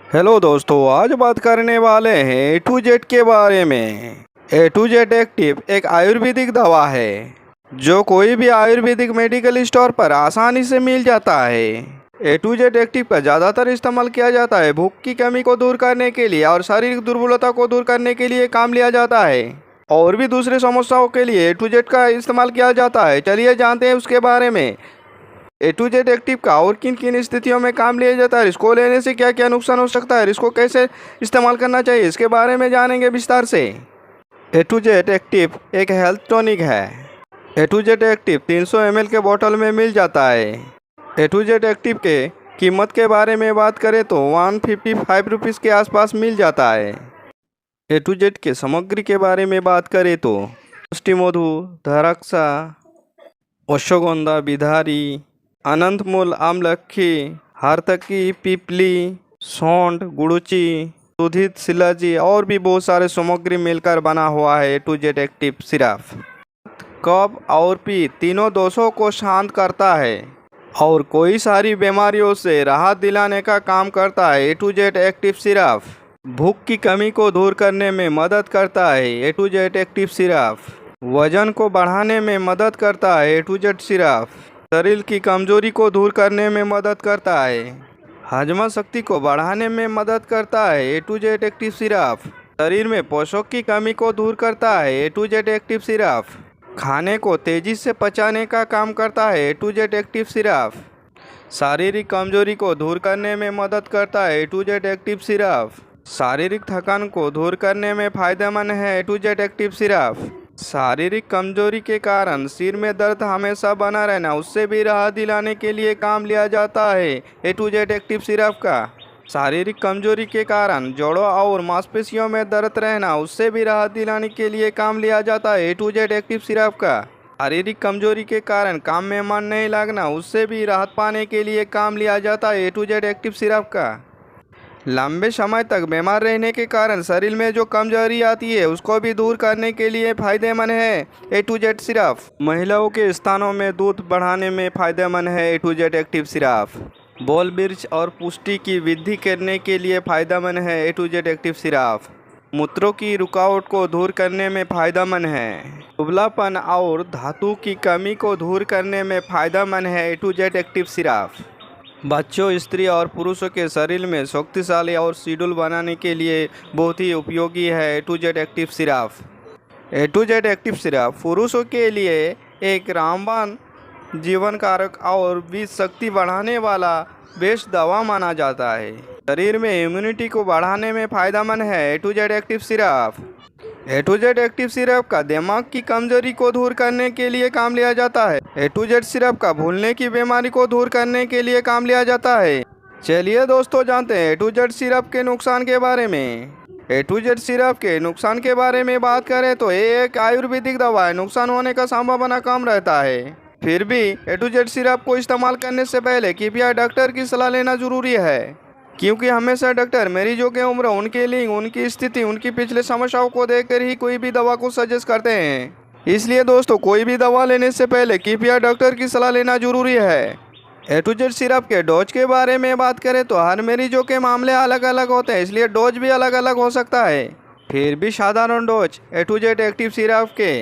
Hello दोस्तों, आज बात करने वाले हैं ए टू जेड के बारे में। ए टू जेड एक्टिव एक आयुर्वेदिक दवा है जो कोई भी आयुर्वेदिक मेडिकल स्टोर पर आसानी से मिल जाता है। ए टू जेड एक्टिव का ज़्यादातर इस्तेमाल किया जाता है भूख की कमी को दूर करने के लिए और शारीरिक दुर्बलता को दूर करने के लिए काम लिया जाता है। और भी दूसरी समस्याओं के लिए ए टू जेड का इस्तेमाल किया जाता है। चलिए जानते हैं उसके बारे में। ए टू जेड एक्टिव का और किन किन स्थितियों में काम लिया जाता है, इसको लेने से क्या क्या नुकसान हो सकता है, इसको कैसे इस्तेमाल करना चाहिए, इसके बारे में जानेंगे विस्तार से। ए टू जेड एक्टिव एक हेल्थ टॉनिक है। A to Z active 300 ml के बोतल में मिल जाता है। ए टू जेड एक्टिव के कीमत के बारे में बात करें तो 155 रुपीज़ के आसपास मिल जाता है। ए टू जेड के सामग्री के बारे में बात करें तो पुष्टिमधु, धराक्षा, अश्वगंधा, बिधारी, अनंतमूल, आमलखी, हारतकी, पीपली, सौंठ, गुड़ची, सुधित, शिलाजी और भी बहुत सारे सामग्री मिलकर बना हुआ है A to Z active syrup. कफ और पीत तीनों दोषों को शांत करता है और कोई सारी बीमारियों से राहत दिलाने का काम करता है। A to Z active syrup भूख की कमी को दूर करने में मदद करता है। A to Z active syrup वजन को बढ़ाने में मदद करता है। ए टू जेड सिरप शरीर की कमजोरी को दूर करने में मदद करता है। हजमा शक्ति को बढ़ाने में मदद करता है। A to Z active syrup शरीर में पोषक की कमी को दूर करता है। A to Z active syrup खाने को तेजी से पचाने का काम करता है। A to Z active syrup शारीरिक कमजोरी को दूर करने में मदद करता है। A to Z active syrup शारीरिक थकान को दूर करने में फायदेमंद है। A to Z active syrup शारीरिक कमजोरी के कारण सिर में दर्द हमेशा बना रहना, उससे भी राहत दिलाने के लिए काम लिया जाता है। A to Z active syrup का शारीरिक कमजोरी के कारण जोड़ों और मांसपेशियों में दर्द रहना, उससे भी राहत दिलाने के लिए काम लिया जाता है। A to Z active syrup का शारीरिक कमजोरी के कारण काम में मन नहीं लगना, उससे भी राहत पाने के लिए काम लिया जाता है। A to Z active syrup का लंबे समय तक बीमार रहने के कारण शरीर में जो कमजोरी आती है उसको भी दूर करने के लिए फायदेमंद है। ए टू जेड सिरप महिलाओं के स्थानों में दूध बढ़ाने में फायदेमंद है। A to Z active syrup बाल वृक्ष और पुष्टि की वृद्धि करने के लिए फायदेमंद है। A to Z active syrup मूत्रों की रुकावट को दूर करने में फायदेमंद है। दुबलापन और धातु की कमी को दूर करने में फायदेमंद है। A to Z active syrup बच्चों, स्त्री और पुरुषों के शरीर में शक्तिशाली और सुडौल बनाने के लिए बहुत ही उपयोगी है। A to Z active syrup A to Z active syrup पुरुषों के लिए एक रामबाण, जीवन कारक और बीज शक्ति बढ़ाने वाला बेस्ट दवा माना जाता है। शरीर में इम्यूनिटी को बढ़ाने में फायदेमंद है। A to Z active syrup A to Z active syrup का दिमाग की कमजोरी को दूर करने के लिए काम लिया जाता है। ए टू जेड सिरप का भूलने की बीमारी को दूर करने के लिए काम लिया जाता है। चलिए दोस्तों, जानते हैं ए टू जेड सिरप के नुकसान के बारे में। ए टू जेड सिरप के नुकसान के बारे में बात करें तो ये एक आयुर्वेदिक दवा है, नुकसान होने का संभावना कम रहता है। फिर भी ए टू जेड सिरप को इस्तेमाल करने से पहले कृपया डॉक्टर की सलाह लेना जरूरी है, क्योंकि हमेशा डॉक्टर मरीजों के उम्र, उनकी लिंग, उनकी स्थिति, उनकी पिछले समस्याओं को देखकर ही कोई भी दवा को सजेस्ट करते हैं। इसलिए दोस्तों, कोई भी दवा लेने से पहले कृपया डॉक्टर की सलाह लेना जरूरी है। ए टू जेड सिरप के डोज के बारे में बात करें तो हर मरीजों के मामले अलग अलग होते हैं, इसलिए डोज भी अलग अलग हो सकता है। फिर भी साधारण dose A to Z active syrup के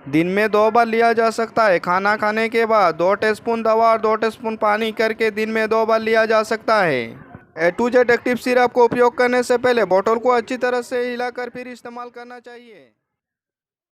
दिन में 2 बार लिया जा सकता है। खाना खाने के बाद 2 टीस्पून दवा और 2 टीस्पून पानी करके दिन में 2 बार लिया जा सकता है। A to Z active syrup को उपयोग करने से पहले बोतल को अच्छी तरह से हिलाकर फिर इस्तेमाल करना चाहिए।